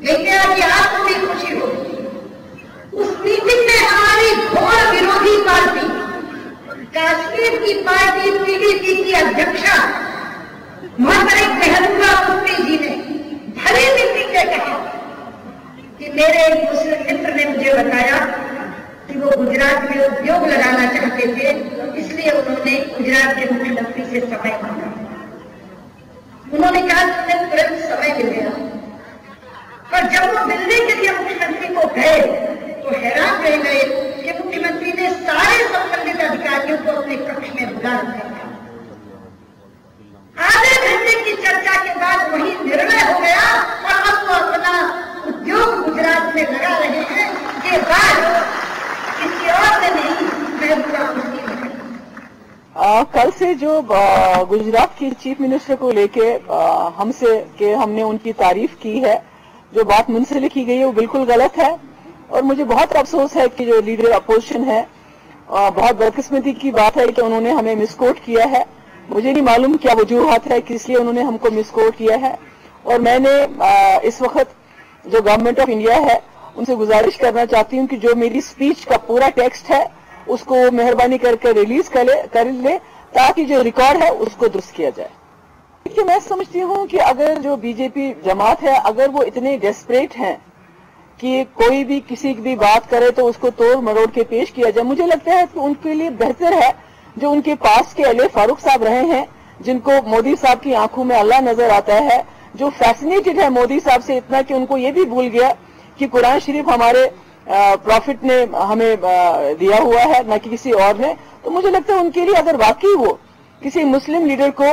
देखते हैं कि आपको भी खुशी होगी। उस मीटिंग में हमारी घोर विरोधी पार्टी कश्मीर की पार्टी पीडीपी की अध्यक्षा मोहतरम महबूबा मुफ्ती जी ने भली मीटिंग में कहा कि मेरे एक मुस्लिम मित्र ने मुझे बताया कि वो गुजरात में उद्योग लगाना चाहते थे, इसलिए उन्होंने गुजरात के मुख्यमंत्री से समय मांगा। उन्होंने कहा तुमने तुरंत समय मिल गया, पर जब वो मिलने के लिए मुख्यमंत्री को गए तो हैरान रह गए कि मुख्यमंत्री ने सारे संबंधित अधिकारियों को अपने कक्ष में बुला रखा था। आधे घंटे की चर्चा के बाद वही निर्णय हो गया और अब वो अपना उद्योग गुजरात में लगा रहे हैं। ये बात किसी और ने नहीं, मैं पूरा मुस्लिम कल से जो गुजरात की चीफ मिनिस्टर को लेके हमने उनकी तारीफ की है, जो बात मुंसलिक की गई है वो बिल्कुल गलत है और मुझे बहुत अफसोस है कि जो लीडर अपोजिशन है, बहुत बदकिस्मती की बात है कि उन्होंने हमें मिसकोट किया है। मुझे नहीं मालूम क्या वजूहत है किस लिए उन्होंने हमको मिसकोट किया है और मैंने इस वक्त जो गवर्नमेंट ऑफ इंडिया है उनसे गुजारिश करना चाहती हूं कि जो मेरी स्पीच का पूरा टेक्स्ट है उसको मेहरबानी करके रिलीज कर ले ताकि जो रिकॉर्ड है उसको दुरुस्त किया जाए। देखिए, मैं समझती हूं कि अगर जो बीजेपी जमात है, अगर वो इतने डेस्परेट हैं कि कोई भी किसी की भी बात करे तो उसको तोड़ मरोड़ के पेश किया जाए, मुझे लगता है कि उनके लिए बेहतर है जो उनके पास के अली फारूक साहब रहे हैं, जिनको मोदी साहब की आंखों में अल्लाह नजर आता है, जो फैसिनेटेड है मोदी साहब से इतना कि उनको ये भी भूल गया कि कुरान शरीफ हमारे प्रॉफिट ने हमें दिया हुआ है, न कि किसी और ने। तो मुझे लगता है उनके लिए अगर वाकई वो किसी मुस्लिम लीडर को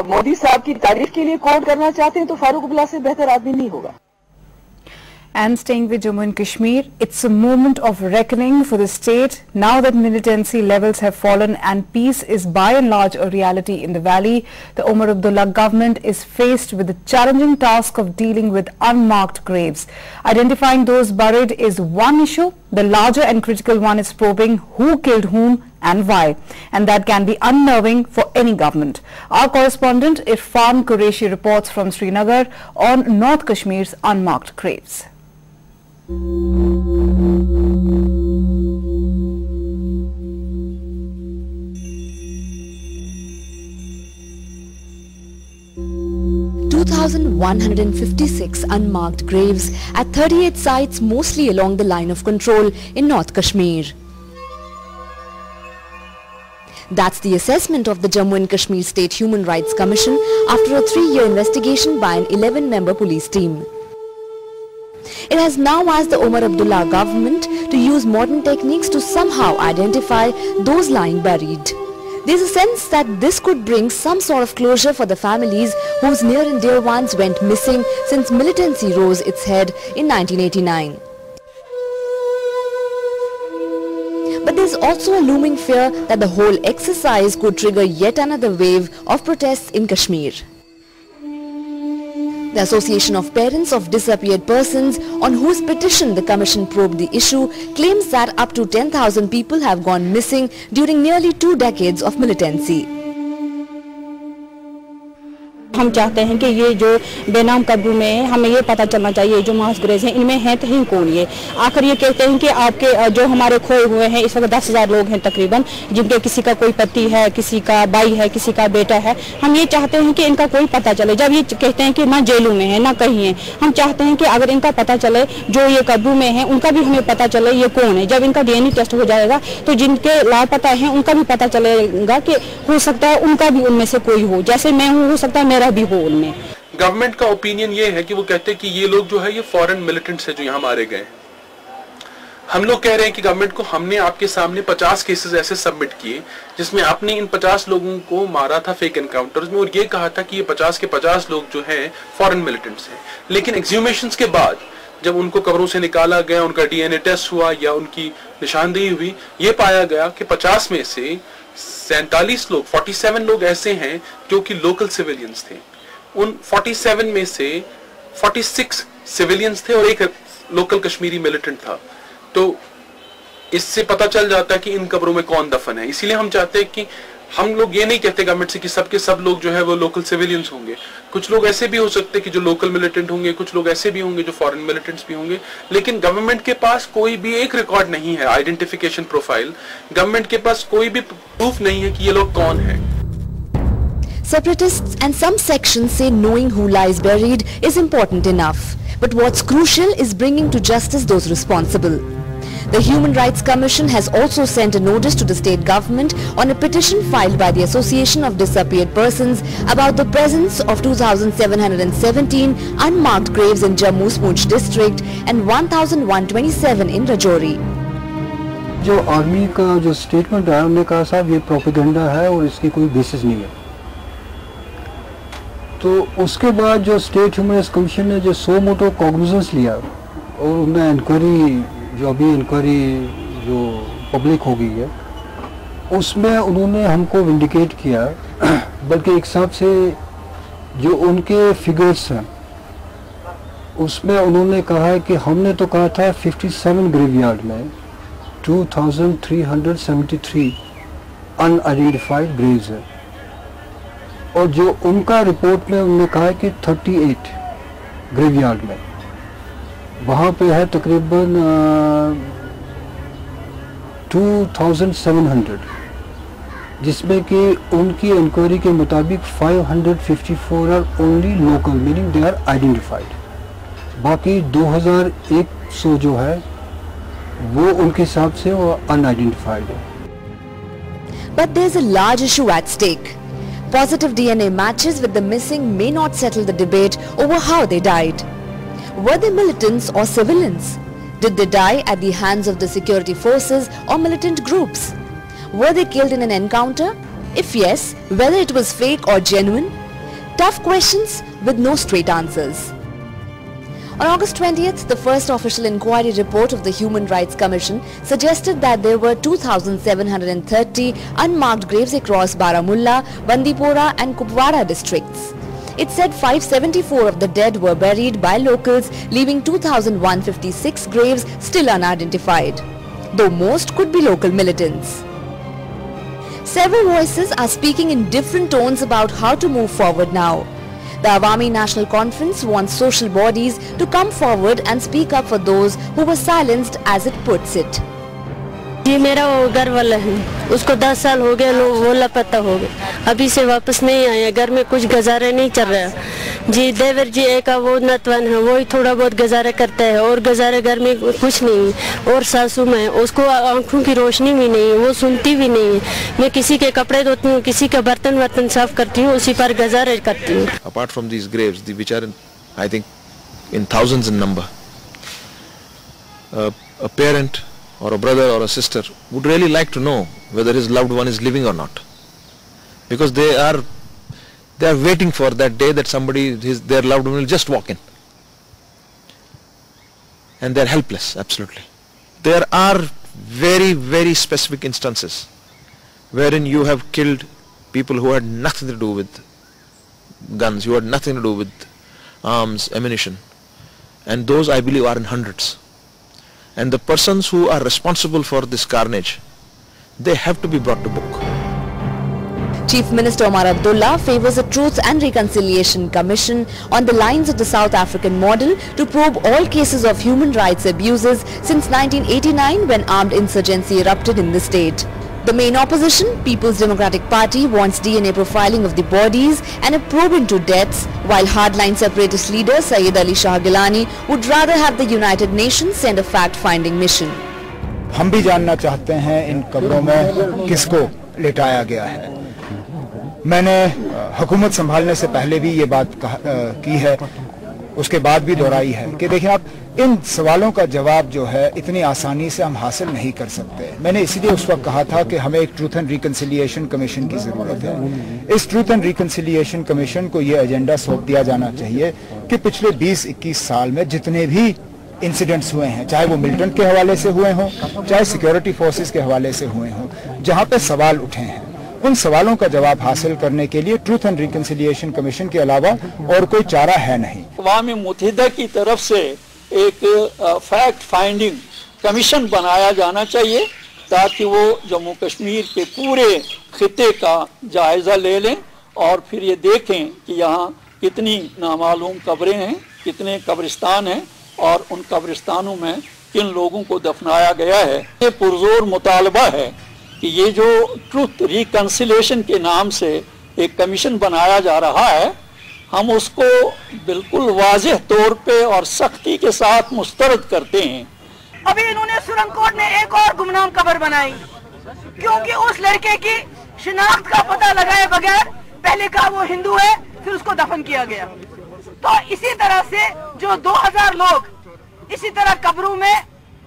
मोदी साहब की तारीफ के लिए कोट करना चाहते हैं तो फारूक अब्दुल्ला से बेहतर आदमी नहीं होगा। And staying with Jammu and Kashmir, it's a moment of reckoning for the state now that militancy levels have fallen and peace is by and large a reality in the valley. The Omar Abdullah government is faced with the challenging task of dealing with unmarked graves. Identifying those buried is one issue. The larger and critical one is probing who killed whom and why, and that can be unnerving for any government. Our correspondent Irfan Qureshi reports from Srinagar on North Kashmir's unmarked graves. 2,156 unmarked graves at 38 sites, mostly along the line of control in North Kashmir. That's the assessment of the Jammu and Kashmir State Human Rights Commission after a 3-year investigation by an 11-member police team. It has now asked the Omar Abdullah government to use modern techniques to somehow identify those lying buried. There's a sense that this could bring some sort of closure for the families whose near and dear ones went missing since militancy rose its head in 1989. But there's also a looming fear that the whole exercise could trigger yet another wave of protests in Kashmir. The Association of Parents of Disappeared Persons, on whose petition the Commission probed the issue, claims that up to 10,000 people have gone missing during nearly 2 decades of militancy. हम चाहते हैं कि ये जो बेनाम कब्र में हमें ये पता चलना चाहिए जो मास ग्रेज हैं इनमें हैं तो ही कौन ये। आखिर ये कहते हैं कि आपके जो हमारे खोए हुए हैं इस वक्त 10,000 लोग हैं तकरीबन, जिनके किसी का कोई पति है, किसी का भाई है, किसी का बेटा है। हम ये चाहते हैं कि इनका कोई पता चले। जब ये कहते हैं कि ना जेलों में है ना कहीं है, हम चाहते हैं कि अगर इनका पता चले, जो ये कब्रों में है उनका भी हमें पता चले ये कौन है। जब इनका DNA टेस्ट हो जाएगा तो जिनके लापता हैं उनका भी पता चलेगा कि हो सकता है उनका भी उनमें से कोई हो, जैसे मैं हूँ हो सकता है मेरा भी हो उनमें। गवर्नमेंट का ओपिनियन ये है कि वो कहते हैं कि ये लोग जो है ये फॉरेन मिलिटेंट्स है जो यहाँ मारे गए। हम लोग कह रहे हैं कि गवर्नमेंट को हमने आपके सामने 50 केसेस ऐसे सबमिट किए जिसमें आपने इन 50 लोगों को मारा था फेक एनकाउंटर्स में और ये कहा था कि ये 50 के 50 लोग जो हैं फॉरेन मिलिटेंट्स हैं। लेकिन एक्सह्यूमेशंस के बाद जब उनको कब्रों से निकाला गया, उनका DNA टेस्ट हुआ या उनकी निशानदेही हुई, ये पाया गया कि 50 में से 47 लोग 47 लोग ऐसे हैं जो कि लोकल सिविलियंस थे। उन 47 में से 46 सिविलियंस थे और एक लोकल कश्मीरी मिलिटेंट था। तो इससे पता चल जाता है कि इन कब्रों में कौन दफन है। इसीलिए हम चाहते हैं कि हम लोग ये नहीं कहते गवर्नमेंट से कि सबके सब लोग जो है वो लोकल सिविलियंस होंगे, कुछ लोग ऐसे भी हो सकते हैं कि जो लोकल मिलिटेंट होंगे, कुछ लोग ऐसे भी होंगे जो फॉरेन मिलिटेंट्स भी होंगे, लेकिन गवर्नमेंट के पास कोई भी एक रिकॉर्ड नहीं है, आइडेंटिफिकेशन प्रोफाइल, गवर्नमेंट के पास कोई भी प्रूफ नहीं है कि ये लोग कौन है। Separatists and some sections say knowing who lies buried is important enough. But what's crucial is bringing to justice those responsible. The Human Rights Commission has also sent a notice to the state government on a petition filed by the Association of Disappeared Persons about the presence of 2,717 unmarked graves in Jammu's Poonch district and 1,127 in Rajouri. जो army का जो statement है उन्होंने कहा साहब ये propaganda है और इसकी कोई बेसिस नहीं है। तो उसके बाद जो स्टेट ह्यूमन राइट्स कमीशन ने जो सो मोटो कॉग्निजेंस लिया और उन्हें इंक्वायरी जो अभी इंक्वायरी जो पब्लिक हो गई है उसमें उन्होंने हमको विंडिकेट किया, बल्कि एक हिसाब से जो उनके फिगर्स हैं उसमें उन्होंने कहा है कि हमने तो कहा था 57 ग्रेवयार्ड में 2373 अनआइडेंटिफाइड ग्रेव्स है, और जो उनका रिपोर्ट में उन्होंने कहा है कि 38 ग्रेवयार्ड में वहाँ पे है तकरीबन 2700, जिसमें कि उनकी इंक्वायरी के मुताबिक 554 are only local, meaning they are identified, बाकी 2100 जो है वो उनके हिसाब से वो अनआइडेंटिफाइड है। But there is a large issue at stake. Positive DNA matches with the missing may not settle the debate over how they died. Were they militants or civilians? Did they die at the hands of the security forces or militant groups? Were they killed in an encounter? If yes, whether it was fake or genuine? Tough questions with no straight answers. On August 20th, the first official inquiry report of the Human Rights Commission suggested that there were 2,730 unmarked graves across Baramulla, Bandipora and Kupwara districts. It said 574 of the dead were buried by locals, leaving 2,156 graves still unidentified, though most could be local militants. Several voices are speaking in different tones about how to move forward now. The Awami National Conference wants social bodies to come forward and speak up for those who were silenced, as it puts it. जी मेरा वो घर वाला है, उसको 10 साल हो गए, वो लापता हो गए, अभी से वापस नहीं आया, घर में कुछ गुजारा नहीं चल रहा जी। देवर जी एक वो नतवन है, वो ही थोड़ा बहुत गुजारा करता है और गुजारा घर में कुछ नहीं, और सासू में उसको आंखों की रोशनी भी नहीं है, वो सुनती भी नहीं है। मैं किसी के कपड़े धोती हूँ, किसी का बर्तन वर्तन साफ करती हूँ, उसी पर गुजारा करती हूँ। Apart from these graves, which are I think in thousands in number, a parent or a brother or a sister would really like to know whether his loved one is living or not, because they are waiting for that day that their loved one will just walk in, and they are helpless. Absolutely. There are very, very specific instances wherein you have killed people who had nothing to do with guns, who had nothing to do with arms, ammunition, and those I believe are in hundreds. And the persons who are responsible for this carnage, they have to be brought to book. Chief Minister Omar Abdullah favors a Truth and Reconciliation Commission on the lines of the South African model to probe all cases of human rights abuses since 1989, when armed insurgency erupted in the state. The main opposition, People's Democratic Party, wants DNA profiling of the bodies and a probe into deaths, while hardline separatist leader Syed Ali Shah Gilani would rather have the United Nations send a fact-finding mission. हम भी जानना चाहते हैं इन कब्रों में किसको लिटाया गया है। मैंने हुकूमत संभालने से पहले भी ये बात की है, उसके बाद भी दोहराई है कि देखिए आप, इन सवालों का जवाब जो है इतनी आसानी से हम हासिल नहीं कर सकते। मैंने इसलिए उस वक्त कहा था कि हमें एक ट्रूथ एंड रिकंसिलिएशन कमीशन की जरूरत है। इस ट्रूथ एंड रिकंसिलिएशन कमीशन को ये एजेंडा सौंप दिया जाना चाहिए कि पिछले 20-21 साल में जितने भी इंसिडेंट्स हुए हैं, चाहे वो मिलिटेंट के हवाले से हुए हों, चाहे सिक्योरिटी फोर्सेस के हवाले से हुए हों, जहां पे सवाल उठे हैं, उन सवालों का जवाब हासिल करने के लिए ट्रूथ एंड रिकंसिलिएशन कमीशन के अलावा और कोई चारा है नहीं। अक़वाम मुत्तहिदा की तरफ से एक फैक्ट फाइंडिंग कमीशन बनाया जाना चाहिए ताकि वो जम्मू कश्मीर के पूरे खिते का जायज़ा ले लें और फिर ये देखें कि यहाँ कितनी नामालूम कब्रें हैं, कितने कब्रिस्तान हैं और उन कब्रिस्तानों में किन लोगों को दफनाया गया है। ये पुरजोर मुतालबा है कि ये जो ट्रुथ रिकन्सिलेशन के नाम से एक कमीशन बनाया जा रहा है, हम उसको बिल्कुल वाज़ेह तौर पे और सख्ती के साथ मुस्तरद करते हैं। अभी इन्होंने सुरंगकोट में एक और गुमनाम कब्र बनाई क्योंकि उस लड़के की शिनाख्त का पता लगाए बगैर पहले कहा वो हिंदू है, फिर उसको दफन किया गया। तो इसी तरह से जो 2000 लोग इसी तरह कब्रों में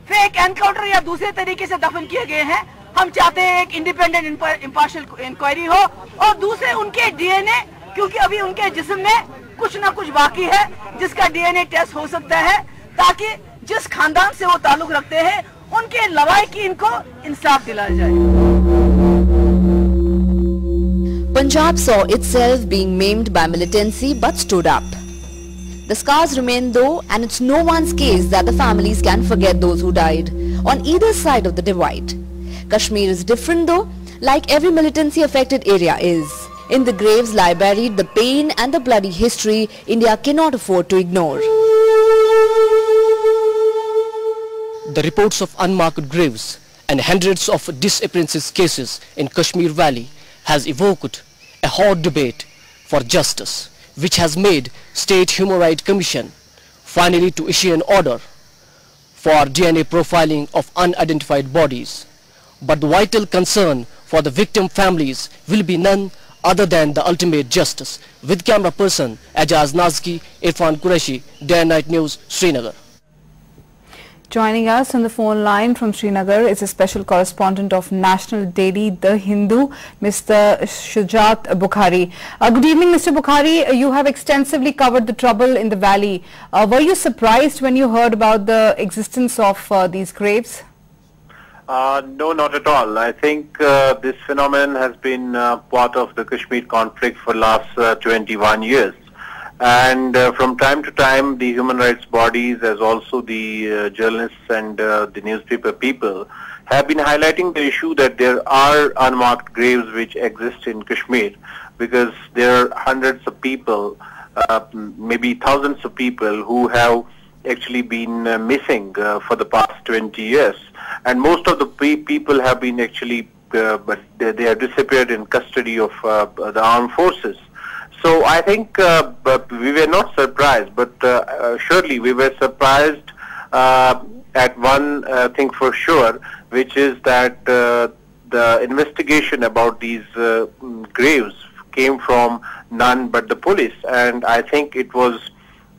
फेक एनकाउंटर या दूसरे तरीके से दफन किए गए हैं, हम चाहते हैं एक इंडिपेंडेंट इंपार्शियल इंक्वायरी हो और दूसरे उनके डीएनए, क्योंकि अभी उनके जिस्म में कुछ ना कुछ बाकी है जिसका डीएनए टेस्ट हो सकता है, ताकि जिस खानदान से वो ताल्लुक रखते हैं उनके लवाहिकी इनको इंसाफ दिलाया जाए। Punjab saw itself being maimed by militancy but stood up. The scars remain though, and it's no one's case that the families can forget those who died on either side of the divide. Kashmir is different though, like every militancy affected area is. In the graves lie buried the pain and the bloody history India cannot afford to ignore. The reports of unmarked graves and hundreds of disappearances cases in Kashmir Valley has evoked a hot debate for justice, which has made State Human Rights Commission finally to issue an order for DNA profiling of unidentified bodies. But the vital concern for the victim families will be none other than the ultimate justice. With camera person Ajaz Nazki, Irfan Qureshi, Day and Night News, Srinagar. Joining us on the phone line from Srinagar is a special correspondent of National Daily, The Hindu, Mr. Shujat Bukhari. Good evening, Mr. Bukhari. You have extensively covered the trouble in the valley. Were you surprised when you heard about the existence of these graves? No, not at all. I think this phenomenon has been part of the Kashmir conflict for last 21 years. And from time to time, the human rights bodies, as also the journalists and the newspaper people, have been highlighting the issue that there are unmarked graves which exist in Kashmir, because there are hundreds of people, maybe thousands of people who have actually been missing for the past 20 years. And most of the people have been actually, but they have disappeared in custody of the armed forces. So I think we were not surprised, but surely we were surprised at one thing for sure, which is that the investigation about these graves came from none but the police, and I think it was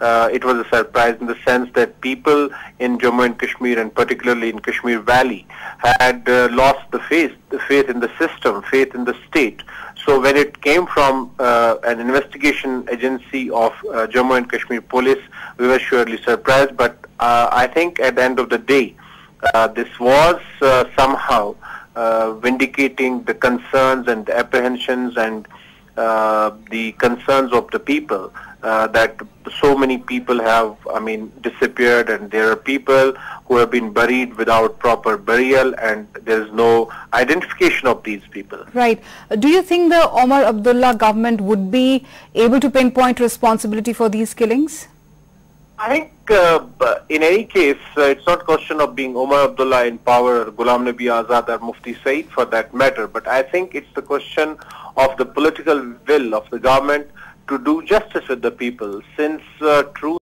a surprise in the sense that people in Jammu and Kashmir, and particularly in Kashmir Valley, had lost the faith in the system, faith in the state. So when it came from an investigation agency of Jammu and Kashmir police, we were surely surprised. But I think at the end of the day, this was somehow vindicating the concerns and the apprehensions and the concerns of the people, that so many people have, disappeared, and there are people who have been buried without proper burial, and there is no identification of these people. Right. Do you think the Omar Abdullah government would be able to pinpoint responsibility for these killings? I think in any case, it's not a question of being Omar Abdullah in power, or Ghulam Nabi Azad or Mufti Saeed for that matter, but I think it's the question of the political will of the government to do justice with the people, since truth